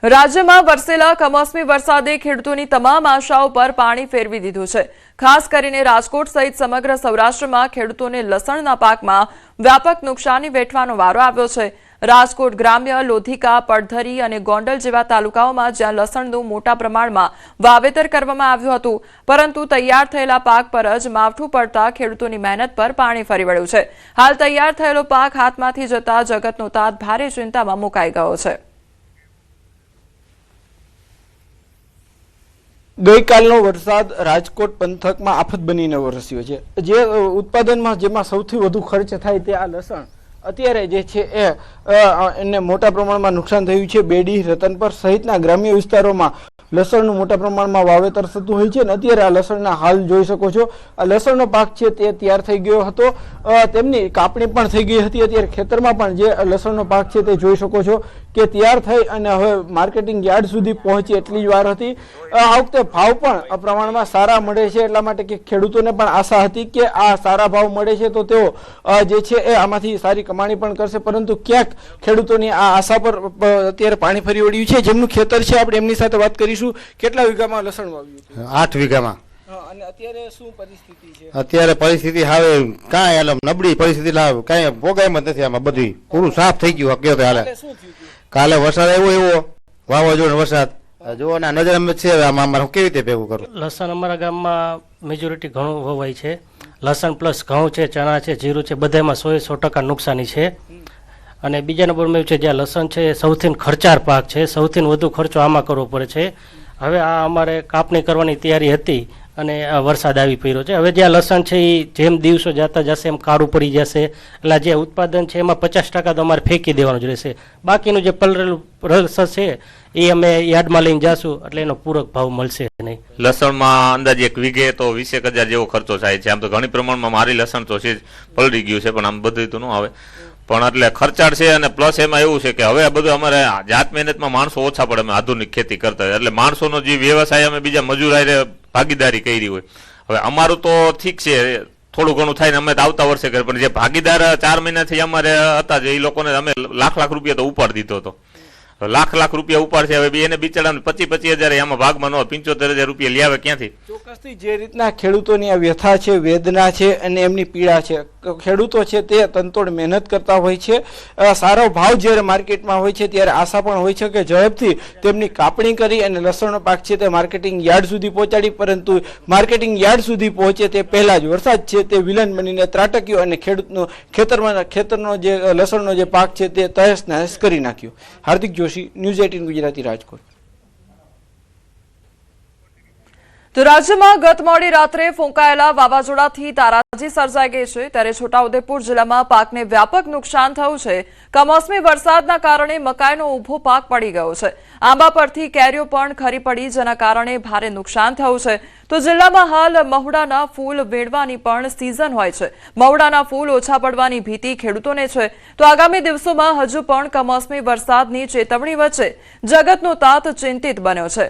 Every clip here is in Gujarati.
રાજ્યમાં વરસેલા કમોસમી વરસાદે ખેડૂતોની તમામ આશાઓ પર પાણી ફેરવી દીધું છે। ખાસ કરીને રાજકોટ સહિત સમગ્ર સૌરાષ્ટ્રમાં ખેડૂતોને લસણના પાકમાં વ્યાપક નુકસાની વેઠવાનો વારો આવ્યો છે। રાજકોટ ગ્રામ્ય, લોધિકા, પડધરી અને ગોંડલ જેવા તાલુકાઓમાં જ્યાં લસણનું મોટા પ્રમાણમાં વાવેતર કરવામાં આવ્યું હતું, પરંતુ તૈયાર થયેલા પાક પર જ માવઠું પડતા ખેડૂતોની મહેનત પર પાણી ફરી વળ્યું છે। હાલ તૈયાર થયેલો પાક હાથમાંથી જતા જગતનો તાત ભારે ચિંતામાં મુકાઈ ગયો છે। ગઈકાલનો વરસાદ રાજકોટ પંથકમાં આફત બનીને વરસ્યો છે। જે ઉત્પાદનમાં જેમાં સૌથી વધુ ખર્ચ થાય તે આ લસણ અત્યારે જે છે એને મોટા પ્રમાણમાં નુકસાન થયું છે। બેડી, રતનપર સહિતના ગ્રામ્ય વિસ્તારોમાં લસણનું મોટા પ્રમાણમાં વાવેતર થતું હોય છે અને અત્યારે આ લસણના હાલ જોઈ શકો છો। આ લસણનો પાક છે તે તૈયાર થઈ ગયો હતો, તેમની કાપણી પણ થઈ ગઈ હતી। અત્યારે ખેતરમાં પણ જે લસણનો પાક છે તે જોઈ શકો છો કે તૈયાર થઈ અને હવે માર્કેટિંગ યાર્ડ સુધી પહોંચી એટલી જ વાર હતી। આ વખતે ભાવ પણ પ્રમાણમાં સારા મળે છે, એટલા માટે કે ખેડૂતોને પણ આશા હતી કે આ સારા ભાવ મળે છે તો તેઓ જે છે એ આમાંથી સારી કમાણી પણ કરશે, પરંતુ ક્યાંક ખેડૂતોની આ આશા પર અત્યારે પાણી ફરી વળ્યું છે। જેમનું ખેતર છે આપણે એમની સાથે વાત કરીશું। કેટલા વીઘામાં લસણ વાવ્યું? 8 વીઘામાં। અને અત્યારે શું પરિસ્થિતિ છે? અત્યારે પરિસ્થિતિ હવે કાંઈ હાલ નબળી પરિસ્થિતિ લાવ કાંઈ ભોગાય નથી, આમાં બધું પૂરું સાફ થઈ ગયું। કયો તો હાલે કાલે વરસાદ આવ્યો, એવો વાવાઝોડું વરસાદ જો ના નજર અમે છે, આમાં અમારે કેવી રીતે ભેગું કરું? લસણ અમારા ગામમાં મેજોરિટી ઘણું વવાય છે। લસણ પ્લસ ઘઉં છે, ચણા છે, જીરું છે, બધામાં 100% નુકસાની છે। અને બીજા નંબરમાં એવું છે જ્યાં લસણ છે એ સૌથી ખર્ચાળ પાક છે, સૌથી વધુ ખર્ચો આમાં કરવો પડે છે। હવે આ અમારે કાપણી કરવાની તૈયારી હતી અને આ વરસાદ આવી પડ્યો છે। હવે જ્યાં લસણ છે એ જેમ દિવસો જતા જશે એમ કાળું પડી જશે, એટલે જે ઉત્પાદન છે એમાં 50% તો અમારે ફેંકી દેવાનું જ રહેશે। બાકીનું જે પલરેલું રસ છે એ અમે યાર્ડમાં લઈને જશું એટલે એનો પૂરક ભાવ મળશે નહીં। લસણમાં અંદાજે એક વીઘે તો 20,000 જેવો ખર્ચો થાય છે। આમ તો ઘણી પ્રમાણમાં મારી લસણ તો છે પલળી ગયું છે, પણ આમ બધું તો ન આવે, પણ એટલે ખર્ચાળ છે। અને પ્લસ એમાં એવું છે કે હવે આ બધું અમારે જાત મહેનતમાં માણસો ઓછા પડે, અમે આધુનિક ખેતી કરતા હોય એટલે માણસોનો જે વ્યવસાય અમે બીજા મજૂર હારે ભાગીદારી કરી હોય। હવે અમારું તો ઠીક છે, થોડું ઘણું થાય ને અમે તો આવતા વર્ષે કરીએ, પણ જે ભાગીદાર 4 મહિનાથી અમારે હતા જે એ લોકોને અમે લાખ રૂપિયા તો ઉપાડી દીધો હતો, લાખ રૂપિયા ઉપાડશે। હવે એને બિચારાને 25,000 આમાં ભાગમાં ન 75,000 રૂપિયા લઈ આવે ક્યાંથી? ચોક્કસથી જે રીતના ખેડૂતોની આ વ્યથા છે, વેદના છે અને એમની પીડા છે, ખેડૂતો છે તે તનતોડ મહેનત કરતા હોય છે। સારો ભાવ જ્યારે માર્કેટમાં હોય છે ત્યારે આશા પણ હોય છે કે ઝડપથી તેમની કાપણી કરી અને લસણનો પાક છે તે માર્કેટિંગ યાર્ડ સુધી પહોંચાડી, પરંતુ માર્કેટિંગ યાર્ડ સુધી પહોંચે તે પહેલા જ વરસાદ છે તે વિલન બનીને ત્રાટક્યો અને ખેડૂતનો ખેતરનો જે લસણનો જે પાક છે તે તહેસ નહેસ કરી નાખ્યો। હાર્દિક જોશી, ન્યૂઝ 18 ગુજરાતી, રાજકોટ। તો રાજ્યમાં ગત મોડી રાત્રે ફૂંકાયેલા વાવાઝોડાથી તારાજી સર્જાઈ ગઈ છે, ત્યારે છોટાઉદેપુર જિલ્લામાં પાકને વ્યાપક નુકસાન થયું છે। કમોસમી વરસાદના કારણે મકાઈનો ઊભો પાક પડી ગયો છે, આંબા પરથી કેરીઓ પણ ખરી પડી, જેના કારણે ભારે નુકસાન થયું છે। તો જિલ્લામાં હાલ મહુડાના ફૂલ વેણવાની પણ સિઝન હોય છે, મહુડાના ફૂલ ઓછા પડવાની ભીતિ ખેડૂતોને છે। તો આગામી દિવસોમાં હજુ પણ કમોસમી વરસાદની ચેતવણી વચ્ચે જગતનો તાત ચિંતિત બન્યો છે।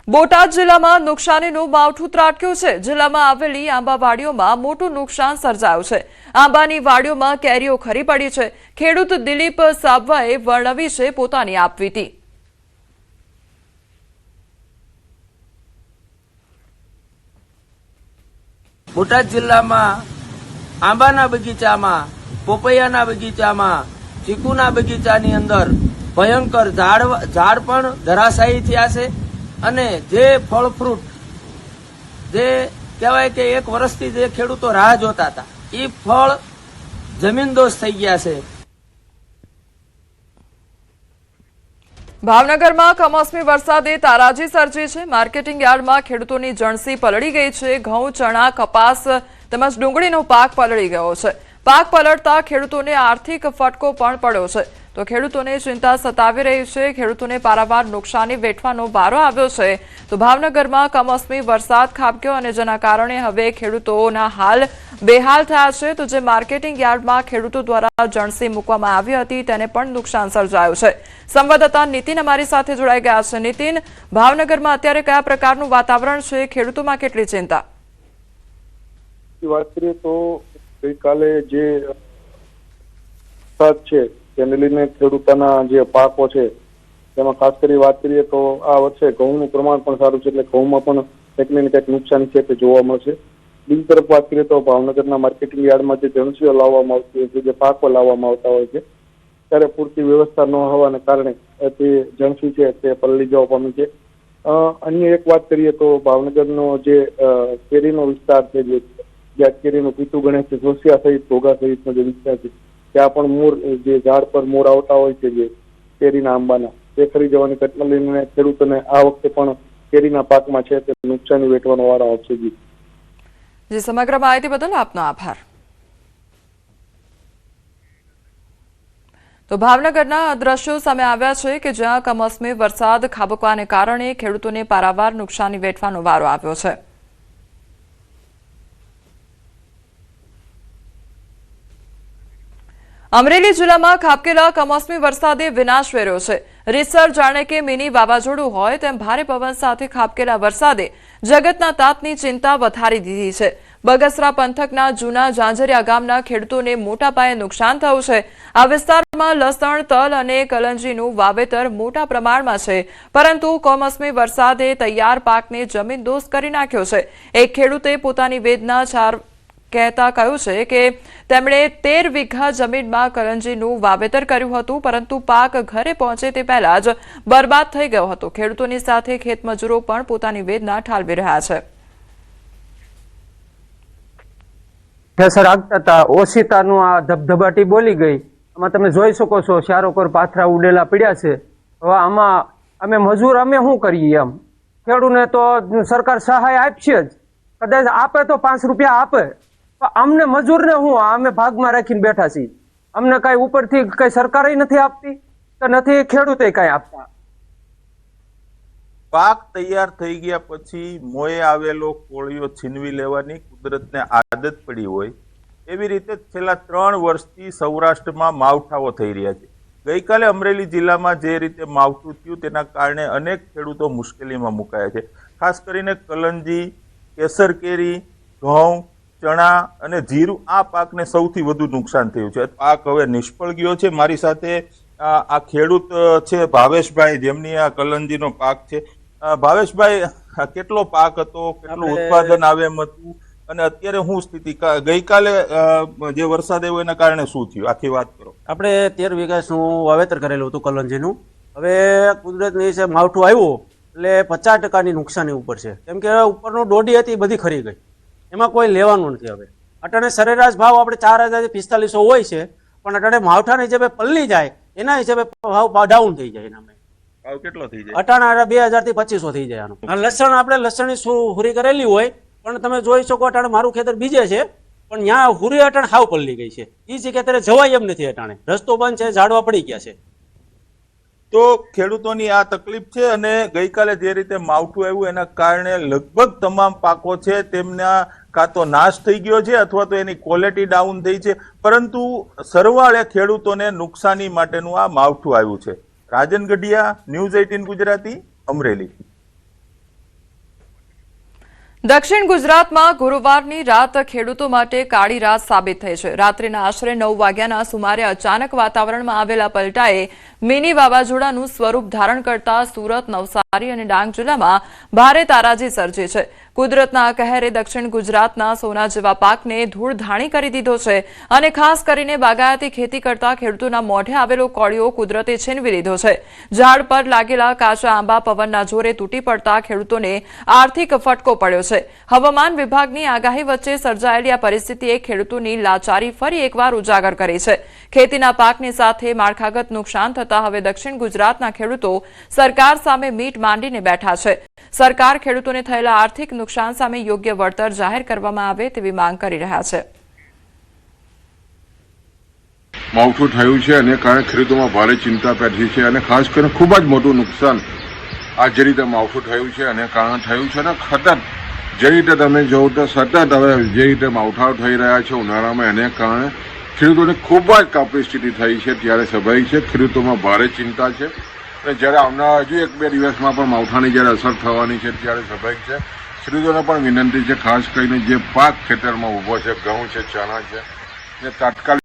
બોટાદ જિલ્લામાં નુકસાનીનું માવઠું ત્રાટક્યું છે। જિલ્લામાં આવેલી આંબાવાડીઓમાં મોટું નુકસાન સર્જાયું છે, આંબાની વાડીઓમાં કેરીઓ ખરી પડી છે। ખેડૂત દિલીપ સાબવાએ વર્ણવી છે પોતાની આપવીતી। બોટાદ જિલ્લામાં આંબાના બગીચામાં, પોપૈયાના બગીચામાં, ચીકુના બગીચાની અંદર ભયંકર ઝાડ પણ ધરાશાયી થયા છે અને જે ફળ ફ્રૂટ જે કહેવાય કે એક વર્ષથી જે ખેડૂતો રાહ જોતા હતા એ ફળ જમીનદોસ્ત થઈ ગયા છે। ભાવનગરમાં કમોસમી વરસાદે તારાજી સર્જી છે, માર્કેટિંગ યાર્ડમાં ખેડૂતોની જણસી પલળી ગઈ છે। ઘઉં, ચણા, કપાસ તેમજ ડુંગળીનો પાક પલળી ગયો છે। પાક પલળતા ખેડૂતોને આર્થિક ફટકો પણ પડ્યો છે, તો ખેડૂતોને ચિંતા સતાવી રહી છે। ખેડૂતોને પારાવાર નુકસાની વેઠવાનો વારો આવ્યો છે। તો ભાવનગરમાં કમોસમી વરસાદ ખાબક્યો અને જેના કારણે હવે ખેડૂતોના હાલ બેહાલ થયા છે। તો જે માર્કેટિંગ યાર્ડમાં ખેડૂતો દ્વારા જણસી મૂકવામાં આવી હતી તેને પણ નુકસાન સર્જાયું છે। સંવાદદાતા નીતિન અમારી સાથે જોડાઈ ગયા છે। નીતિન, ભાવનગરમાં અત્યારે કયા પ્રકારનું વાતાવરણ છે, ખેડૂતોમાં કેટલી ચિંતા? વાત કરીએ તો ગઈકાલે જે વરસાદ છે તેને લઈને ખેડૂતોના જે પાકો છે તેમાં ખાસ કરી વાત કરીએ તો આ વર્ષે ઘઉંનું પ્રમાણ પણ સારું છે, એટલે ઘઉંમાં પણ કંઈક ને કંઈક નુકસાની છે તે જોવા મળશે. બીજી તરફ વાત કરીએ તો ભાવનગરના માર્કેટિંગ યાર્ડમાં જે જણસીઓ લાવવામાં આવતી હોય છે, જે પાકો લાવવામાં આવતા હોય છે, ત્યારે પૂરતી વ્યવસ્થા ન હોવાને કારણે તે જણસી છે તે પલળી જવા પામી છે. અન્ય એક વાત કરીએ તો ભાવનગરનો જે કેરીનો વિસ્તાર છે, જ્યાં કેરીનું પીતું ગણેશ છે, જોશિયા સહિત ઘોઘા સહિતનો જે વિસ્તાર છે, ત્યાં પણ મોર, જે ઝાડ પર મોર આવતા હોય છે જે કેરીના આંબાના, તે ખરી જવાની ઘટના લઈને ખેડૂતોને આ વખતે પણ કેરીના પાકમાં છે તે નુકસાની વેઠવાનો વારો આવશે. જી, સમગ્ર માહિતી બદલ આપનો આભાર. તો ભાવનગરના દ્રશ્યો સામે આવ્યા છે કે જ્યાં કમોસમી વરસાદ ખાબકવાને કારણે ખેડૂતોને પારાવાર નુકસાની વેઠવાનો વારો આવ્યો છે. અમરેલી જિલ્લામાં ખાબકેલા કમોસમી વરસાદે વિનાશ વેર્યો છે. રીતસર જાણે કે મિની વાવાઝોડું હોય તેમ ભારે પવન સાથે ખાબકેલા વરસાદે જગતના તાતની ચિંતા વધારી દીધી છે. બગસરા પંથકના જૂના ઝાંઝરિયા ગામના ખેડૂતોને મોટા પાયે નુકસાન થયું છે. આ વિસ્તારમાં લસણ, તલ અને કલંજીનું વાવેતર મોટા પ્રમાણમાં છે, પરંતુ કમોસમી વરસાદે તૈયાર પાકને જમીનદોસ્ત કરી નાખ્યો છે. એક ખેડૂતે પોતાની વેદના કહેતા કહ્યું છે કે તેમણે 13 વીઘા જમીનમાં કરંજીનું વાવેતર કર્યું હતું, પરંતુ પાક ઘરે પહોંચે તે પહેલા જ બરબાદ થઈ ગયો હતો. ખેડૂતોની સાથે ખેતમજૂરો પણ પોતાની વેદના ઠાલવી રહ્યા છે. ઠેસર આગતા હતા, ઓશિતાનું આ ધબધબાટી બોલી ગઈ. આમાં તમે જોઈ શકો છો ચારોકોર પાથરા ઉડેલા પડ્યા છે. હવે આમાં અમે મજૂર અમે શું કરીએ? એમ ખેડૂતને તો સરકાર સહાય આપશે જ, કદાચ આપે તો 5 રૂપિયા આપે, અમને મજૂરને શું અમે ભાગમાં રાખીને બેઠા છીએ. અમને કઈ ઉપરથી કઈ સરકાર નથી આપતી કે નથી ખેડૂતે કઈ આપતા. પાક તૈયાર થઈ ગયા પછી મોએ આવેલો કોળિયો છીનવી લેવાની કુદરતને આદત પડી હોય એવી રીતે છેલ્લા 3 વર્ષથી સૌરાષ્ટ્રમાં માવઠાઓ થઈ રહ્યા છે. ગઈકાલે અમરેલી જિલ્લામાં જે રીતે માવઠું થયું તેના કારણે અનેક ખેડૂતો મુશ્કેલીમાં મુકાયા છે. ખાસ કરીને કલંજી, કેસર કેરી, ઘઉં, ચણા અને જીરું આ પાકને સૌથી વધુ નુકસાન થયું છે. પાક હવે નિષ્ફળ ગયો છે. મારી સાથે આ ખેડૂત છે ભાવેશભાઈ, જેમની આ કલંજીનો પાક છે. ભાવેશભાઈ, કેટલો પાક હતો, કેટલું ઉત્પાદન આવે એમ હતું, અને અત્યારે શું સ્થિતિ? ગઈકાલે જે વરસાદ આવ્યો એના કારણે શું થયું, આખી વાત કરો. આપણે 13 વીઘાનું વાવેતર કરેલું હતું કલંજીનું. હવે કુદરતની હિસાબે માવઠું આવ્યું એટલે 50% નુકસાની ઉપર છે, કેમ કે ઉપરનું ડોડી હતી બધી ખરી ગઈ, એમાં કોઈ લેવાનું નથી. હવે અટાણે સરેરાશ ભાવ આપણે 4045 હોય છે, પણ અટાણે માવઠાના હિસાબે પલ્લી જાય એના હિસાબે ભાવ ડાઉન થઈ જાય. એના ભાવ કેટલો થઈ જાય? અટાણા 2000 થી 2500 થઈ જાય. લસણ આપણે લસણની હુરી કરેલી હોય, પણ તમે જોઈ શકો અટાણે મારું ખેતર બીજે છે, પણ ત્યાં હુરી અટાણે હાવ પલ્લી ગઈ છે. એ છે કે અત્યારે જવાય એમ નથી. અટાણે રસ્તો બંધ છે, ઝાડવા પડી ગયા છે. તો ખેડૂતોની આ તકલીફ છે. અને ગઈકાલે જે રીતે માવઠું આવ્યું એના કારણે લગભગ તમામ પાકો છે તેમના કાં તો નાશ થઈ ગયો છે અથવા તો એની ક્વોલિટી ડાઉન થઈ છે, પરંતુ સરવાળે ખેડૂતોને નુકસાની માટેનું આ માવઠું આવ્યું છે. રાજન ગઢિયા, ન્યૂઝ 18 ગુજરાતી, અમરેલી. દક્ષિણ ગુજરાતમાં ગુરુવારની રાત ખેડૂતો માટે કાળી રાત સાબિત થઈ છે. રાત્રિના આશરે 9 વાગ્યાના સુમારે અચાનક વાતાવરણમાં આવેલા પલટાએ મિની વાવાઝોડાનું સ્વરૂપ ધારણ કરતા સુરત, નવસારી અને ડાંગ જિલ્લામાં ભારે તારાજી સર્જી છે. કુદરતના કહેરે દક્ષિણ ગુજરાતના સોના જેવા પાકને ધૂળધાણી કરી દીધો છે, અને ખાસ કરીને બાગાયતી ખેતી કરતા ખેડૂતોના મોઢે આવેલો કોળિયો કુદરતે છીનવી લીધો છે. ઝાડ પર લાગેલા કાચા આંબા પવનના જોરે તૂટી પડતા ખેડૂતોને આર્થિક ફટકો પડ્યો છે. હવામાન વિભાગની આગાહી વચ્ચે સર્જાયેલી આ પરિસ્થિતિએ ખેડૂતોની લાચારી ફરી એકવાર ઉજાગર કરી છે. ખેતીના પાકની સાથે માળખાગત નુકસાન થતા હવે દક્ષિણ ગુજરાતના ખેડૂતો સરકાર સામે મીટ માંડીને બેઠા છે. સરકાર ખેડૂતોને થયેલા આર્થિક નુકસાન સામે યોગ્ય વળતર જાહેર કરવામાં આવે તેવી માંગ કરી રહ્યા છે. માવઠું થયું છે અને કારણે ખેડૂતોમાં ભારે ચિંતા પેદા છે, અને ખાસ કરીને ખૂબ જ મોટું નુકસાન આ જે રીતે માવઠું થયું છે અને કારણે થયું છે. અને સતત જે રીતે તમે જોવો તો સતત હવે જે રીતે માવઠાઓ થઈ રહ્યા છે ઉનાળામાં, એને કારણે ખેડૂતોને ખૂબ જ કપરી સ્થિતિ થઈ છે. ત્યારે સ્વાભાવિક છે ખેડૂતોમાં ભારે ચિંતા છે. અને જ્યારે આવનારા હજુ 1-2 દિવસમાં પણ માવઠાની જ્યારે અસર થવાની છે, ત્યારે સ્વાભાવિક છે ખેડૂતોને પણ વિનંતી છે, ખાસ કરીને જે પાક ખેતરમાં ઊભો છે, ઘઉં છે, ચણા છે, ને તાત્કાલિક